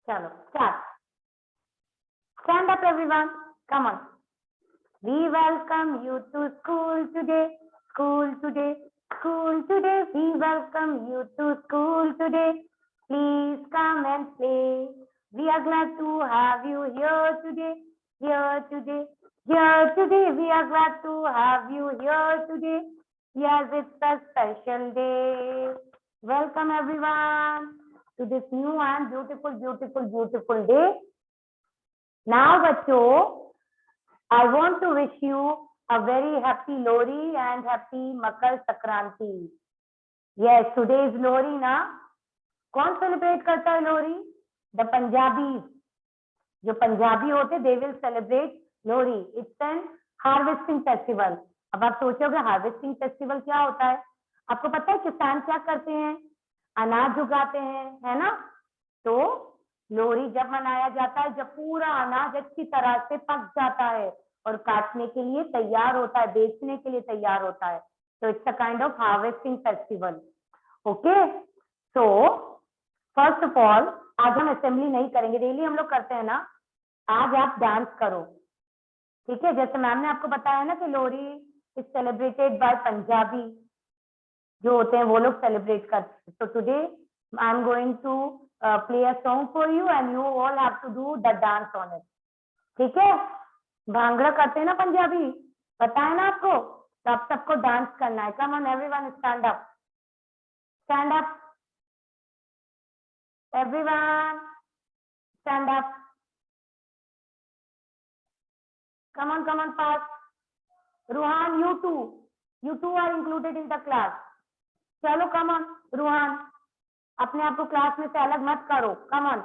चलो start. Stand up everyone. Come on. We welcome you to school today. School today. School today. We welcome you to school today. Please come and play. We are glad to have you here today. Here today. Here today. We are glad to have you here today. Yes, it's a special day. Welcome everyone to this new and beautiful day. Now बच्चों, I want to wish you a very happy Lohri and happy Makar Sankranti. Yes, today is Lohri ना? कौन celebrate करता है Lohri? The Punjabis. जो पंजाबी होते they will celebrate Lohri. It's an harvesting festival. अब आप सोचोगे हार्वेस्टिंग फेस्टिवल क्या होता है? आपको पता है किसान क्या करते हैं? अनाज उगाते हैं, है ना? तो लोहरी जब मनाया जाता है जब पूरा अनाज अच्छी तरह से पक जाता है और काटने के लिए तैयार होता है, बेचने के लिए तैयार होता है. तो it's a kind of harvesting festival. Okay, so first of all आज हम असेंबली नहीं करेंगे, डेली हम लोग करते हैं ना. आज आप डांस करो, ठीक है? जैसे मैम ने आपको बताया ना कि Lohri is celebrated by Punjabi जो होते हैं वो लोग सेलिब्रेट करते हैं. तो today I am going to play a song for you and you all have to do the dance on it. ठीक है? भांगड़ा करते हैं ना पंजाबी, पता है ना आपको? तो आप सबको डांस करना है. Come on everyone, stand up, stand up, everyone stand up. Come on fast. Ruhan, you two are included in the class. चलो कम ऑन रूहान, अपने आप को क्लास में से अलग मत करो. Come on.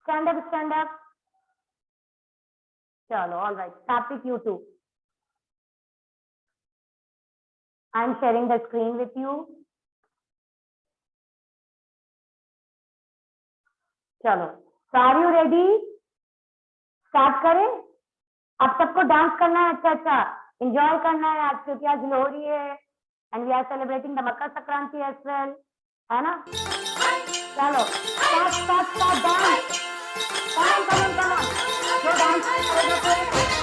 Stand up, stand up. चलो, all right. Kartik, you too. I am sharing the screen with you. चलो, so are you ready? Start करें. अब सबको डांस करना है, अच्छा एंजॉय करना है आज, क्योंकि आज लोहरी है and we are celebrating the Makar Sankranti as well, है ना? चलो स्टार्ट डांस. कम ऑन जो डांस करेगा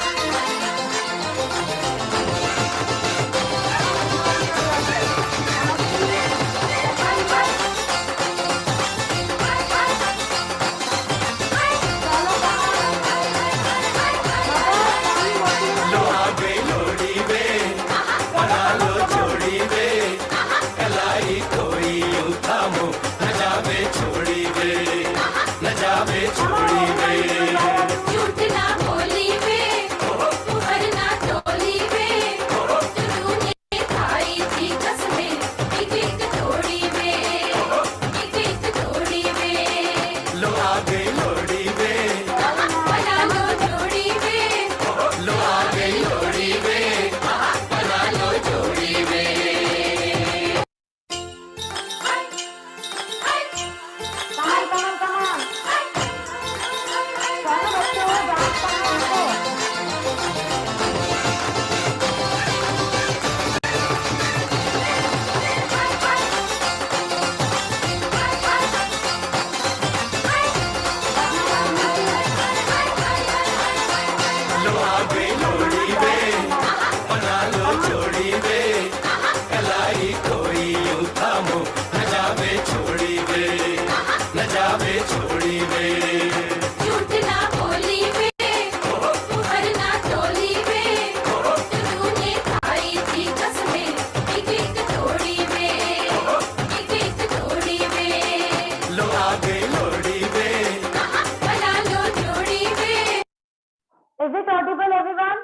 Is it audible everyone?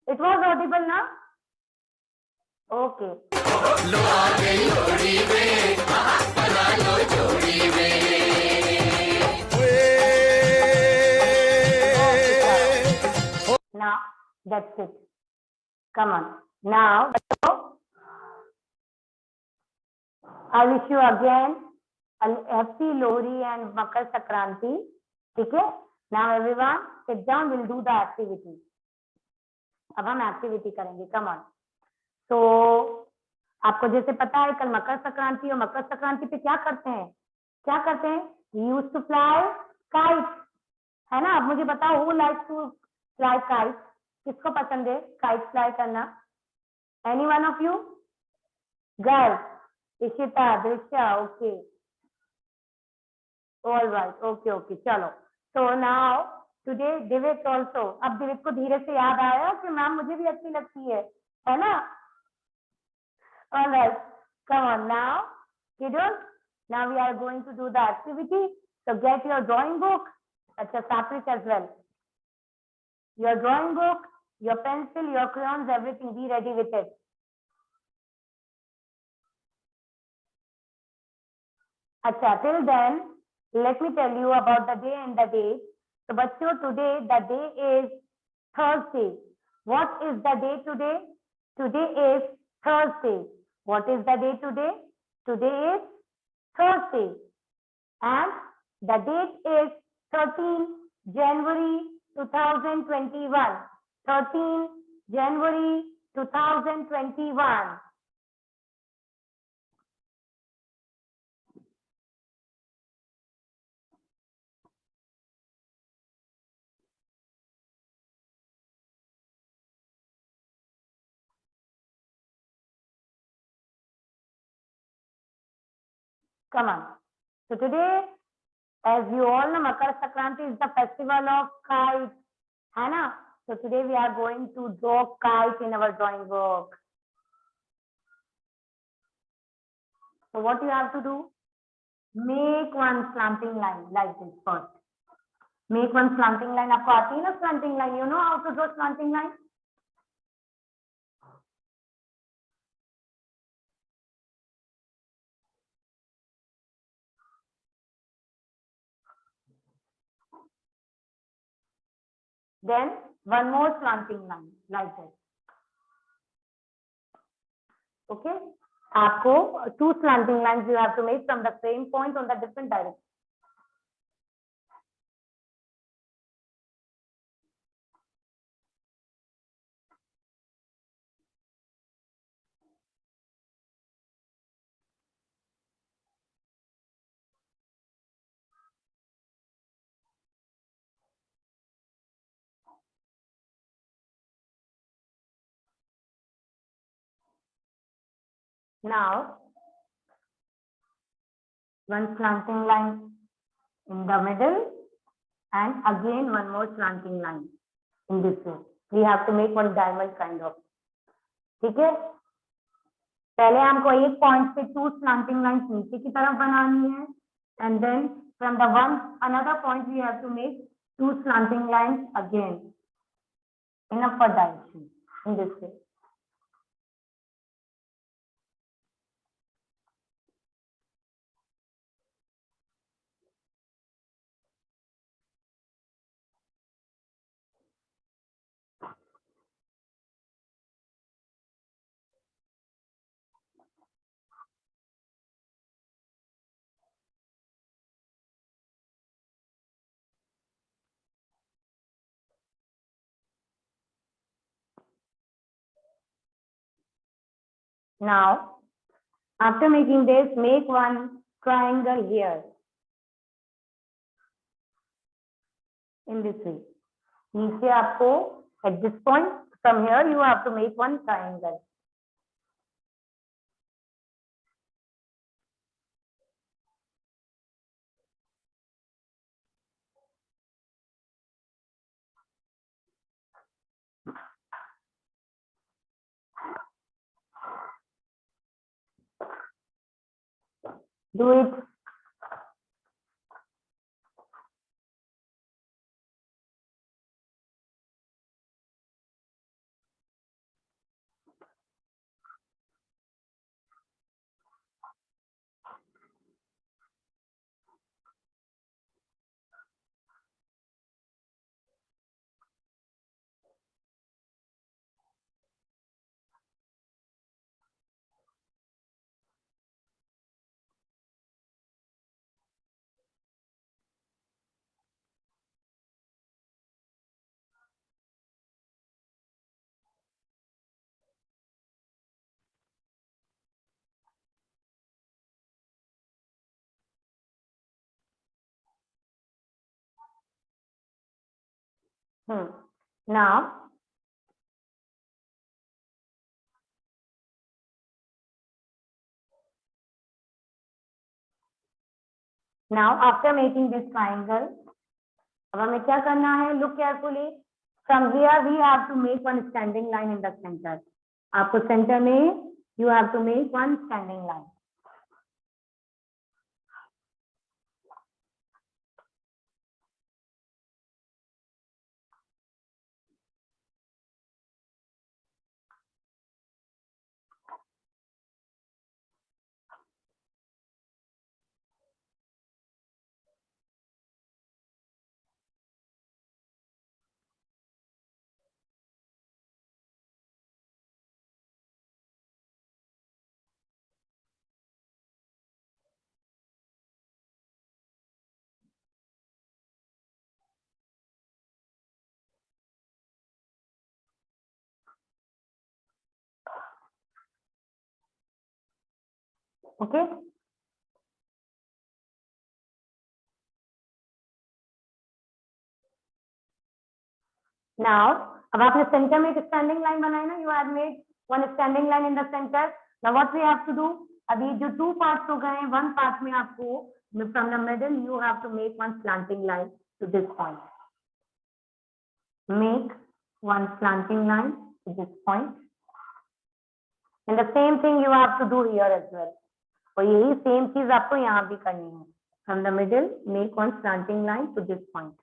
It was audible ना? Okay. लो आ गई लोहड़ी वे, बना लो जोड़ी वे. Now that's it. Come on. Now I wish you again a happy Lohri and Makar Sankranti. ठीक है? Now everyone sit down, we'll do the activity. अब हम activity करेंगे, come on. तो आपको जैसे पता है कल मकर संक्रांति, और मकर संक्रांति पे क्या करते हैं, क्या करते हैं, यूज टू फ्लाई काइट, है ना. अब मुझे बताओ, who like to fly kite, किसको पसंद है काइट फ्लाई करना? Any one of you? Girls, Ishita, Drishya, okay, all right, okay okay, चलो. So now today Divik also. अब दिविक को धीरे से याद आया कि मैम मुझे भी अच्छी लगती है ना. All right, come on now, kiddos. Now we are going to do the activity. So get your drawing book. Acha, Satvik as well. Your drawing book, your pencil, your crayons, everything. Be ready with it. Acha, till then, let me tell you about the day and the date. So, bachcho, today the day is Thursday. What is the day today? Today is Thursday. What is the day today? Today is Thursday. And the date is 13 January 2021. 13 January 2021. Come on. So today, as you all know, Makar Sankranti is the festival of kites, है ना? So today we are going to draw kites in our drawing book. So what you have to do? Make one slanting line like this first. Make one slanting line. आपको आती है ना slanting line? You know how to draw slanting line? Then one more slanting line like that. Okay? आपको two slanting lines you have to make from the same point on the different direction. Now, one slanting line in the middle and again one more slanting line in this way. We have to make one diamond kind of. ठीक है? पहले हमको एक point से to slanting lines नीचे की तरफ बनानी है, and then from the one another point we have to make two slanting lines again in upward direction in this way. Now, after making this, make one triangle here in this way. नीचे आपको at this point from here you have to make one triangle. Do it. Now, after making this triangle, अब हमें क्या करना है? Look carefully. From here we have to make one standing line in the center. आपको center में you have to make one standing line. Okay. Now, अब आपने centre में एक स्टैंडिंग लाइन बनाई ना, you have made one standing line in the center. Now what we have to do? अभी जो two parts हो गए, one part में आपको from the middle you have to make one slanting line to this point. Make one slanting line to this point. And the same thing you have to do here as well. और यही same चीज आपको यहाँ भी करनी है. From the middle, make one slanting line to this point.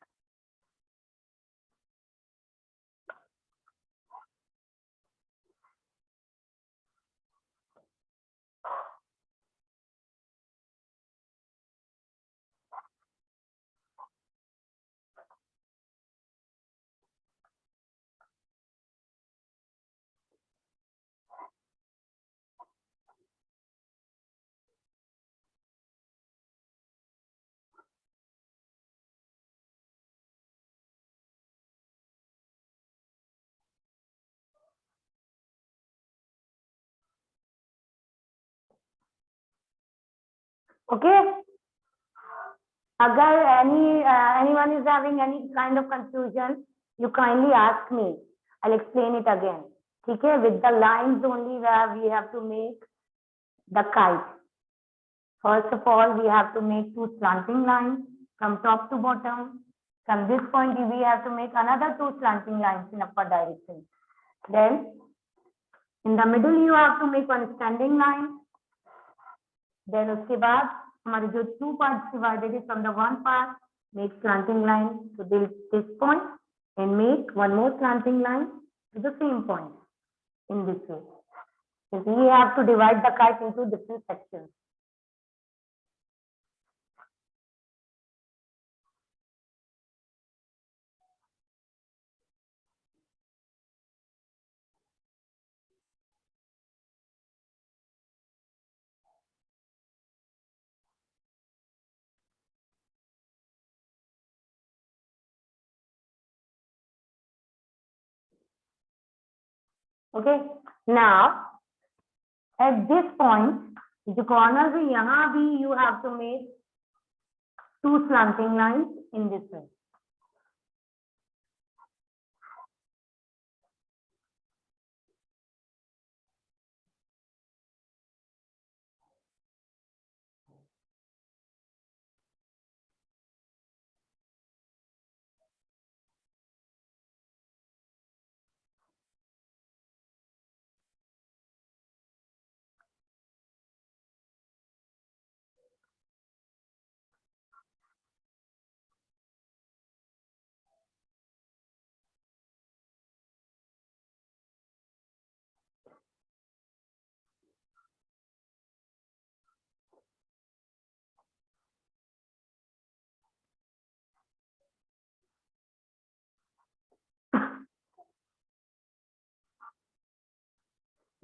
Okay. अगर anyone is having any kind of confusion, you kindly ask me. I'll explain it again. ठीक है? With the lines only where we have to make the kite. First of all, we have to make two slanting lines from top to bottom. From this point, we have to make another two slanting lines in upward direction. Then, in the middle, you have to make one standing line. Then, उसके बाद हमारे जो two parts divided is from the one part, make slanting line to this point and make one more slanting line to the same point in this way. So we have to divide the kite into different sections. Okay, now at this point, the corner भी यहाँ भी you have to make two slanting lines in this way.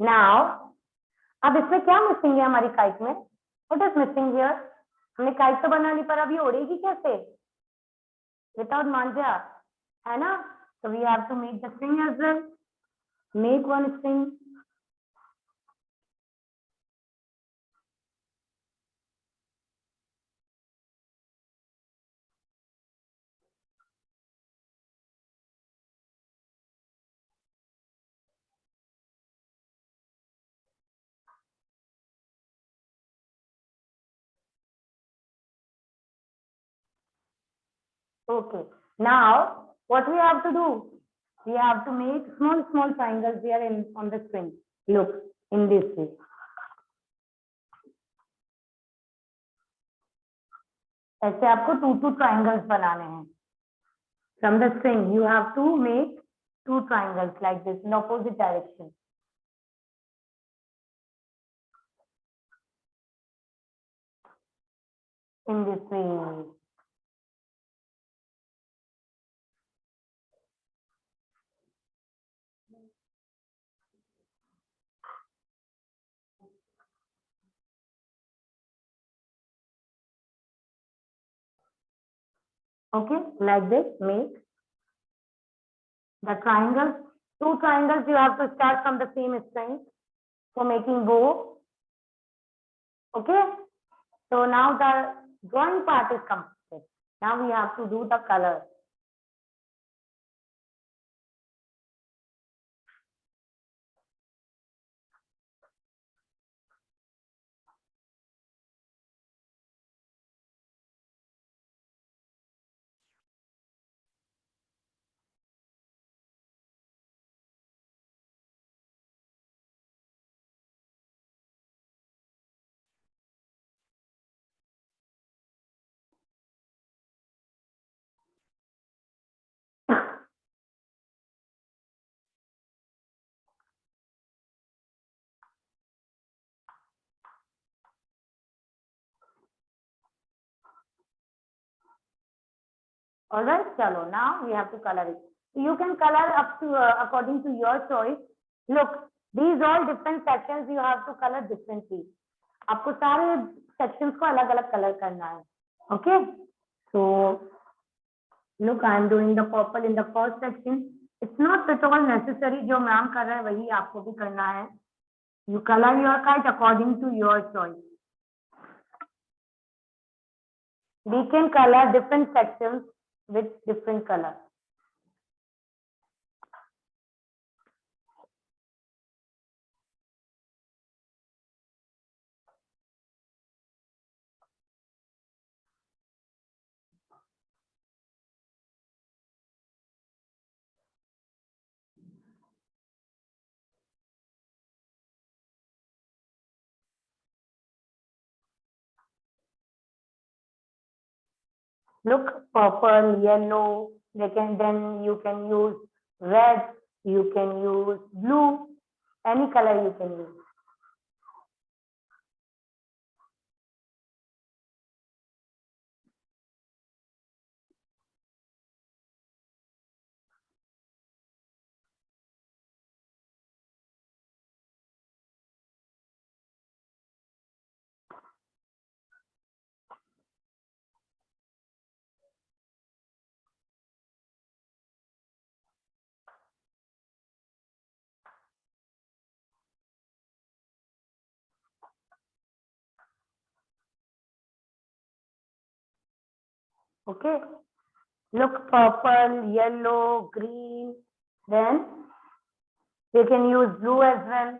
Now, अब इसमें क्या missing है हमारी kite में? What is missing here? हमने काइट तो बना ली पर अब ये उड़ेगी कैसे? Without मांझा, है ना? So we have to make the string as well. Make one string. Okay. Now, what we have to do? We have to make small triangles here in on the string. Look, in this way. ऐसे आपको two triangles बनाने हैं. From the string, you have to make two triangles like this in opposite direction. In this way. Okay, like this, make the triangles. Two triangles you have to start from the same string for making bow. Okay, so now the drawing part is completed. Now we have to do the color. All right, chalo. Now we have to color it. You can color up to according to your choice. Look, these all different sections you have to color differently. आपको सारे sections को अलग-अलग color करना है. Okay? So look, I am doing the purple in the first section. It's not at all necessary. जो ma'am कर रहा है वही आपको भी करना है. You color your kite according to your choice. We can color different sections with different color. Look, purple, yellow, then you can use red, you can use blue, any color you can use. Okay, look, purple, yellow, green, then you can use blue as well.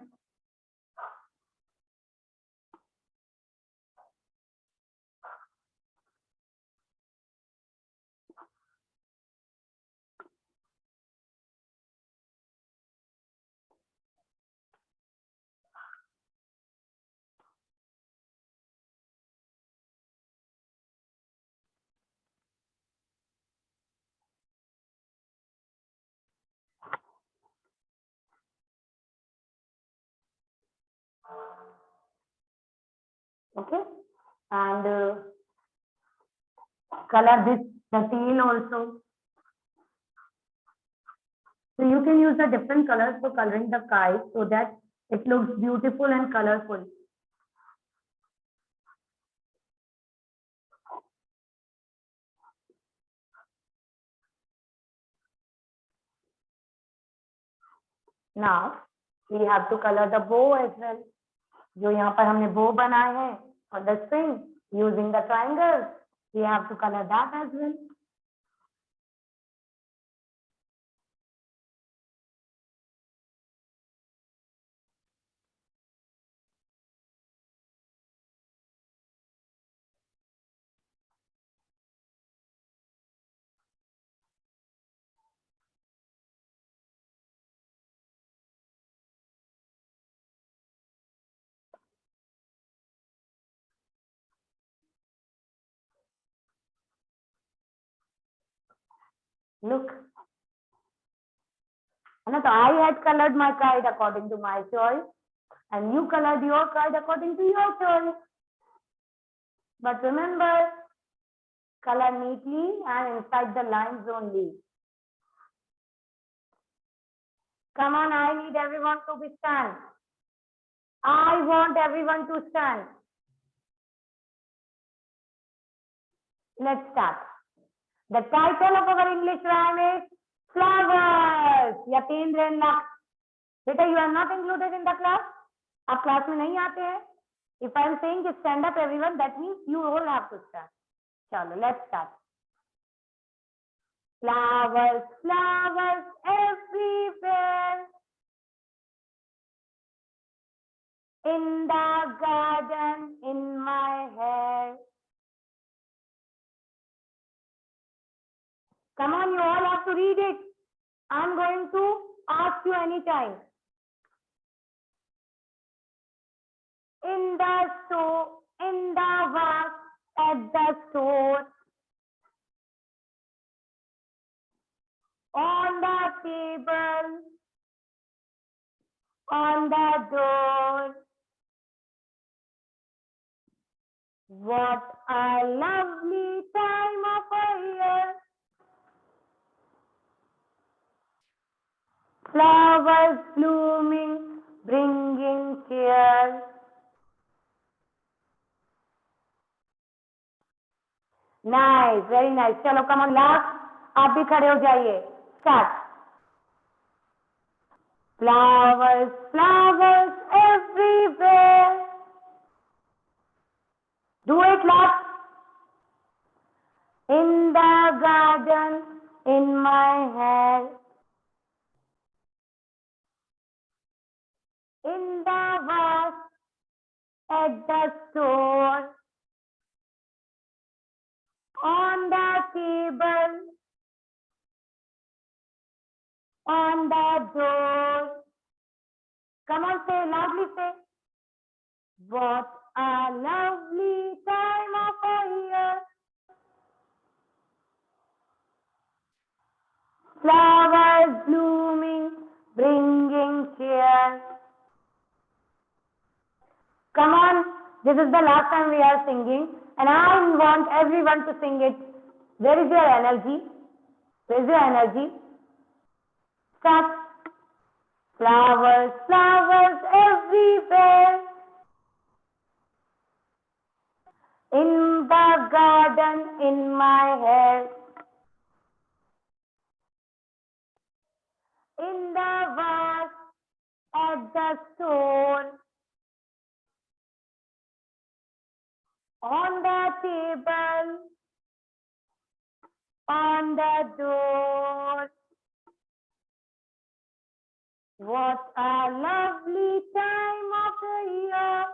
Okay, and color this, the tail also. So you can use the different colors for coloring the kite so that it looks beautiful and colorful. Now we have to color the bow as well. जो यहाँ पर हमने bow बनाए हैं on the string using the triangles, we have to color that as well. Look. So I had colored my kite according to my choice, and you colored your kite according to your choice. But remember, color neatly and inside the lines only. Come on, I need everyone to be stand. I want everyone to stand. Let's start. The title of our English rhyme is Flowers. Yatendra and Laksh. Beta, you are not included in the class? आप class में नहीं आते हैं? If I am saying to stand up everyone, that means you all have to stand. Chalo, let's start. Flowers, flowers everywhere. In the garden, in my hair. Come on, you all have to read it. I'm going to ask you anytime. In the store, in the work, at the store. On the table, on the door. What a lovely time of a year. Flowers blooming, bringing cheer. Nice, very nice. चलो come on, last. आप भी खड़े हो जाइए. Start. Flowers, flowers everywhere. Do it, last. In the garden, in my hair. In the vase, at the store. On the table, on the door. Come on, say loudly, say. What a lovely time of a year. Flowers blooming, bringing cheer. Come on, this is the last time we are singing, and I want everyone to sing it. Where is your energy? Where is your energy? Start. Flowers, flowers everywhere. In the garden, in my hair. In the vase, at the store. On the table, on the door. What a lovely time of the year.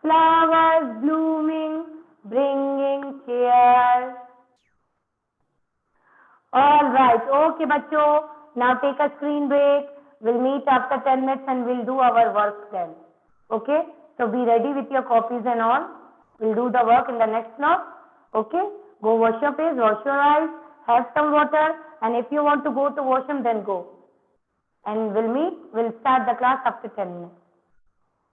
Flowers blooming, bringing cheer. All right, okay, bachcho. Now take a screen break. We'll meet after 10 minutes and we'll do our work then. Okay, so be ready with your copies and all. We'll do the work in the next block. Okay, go wash your face, wash your eyes, have some water, and if you want to go to washroom, then go. And we'll start the class after 10 minutes.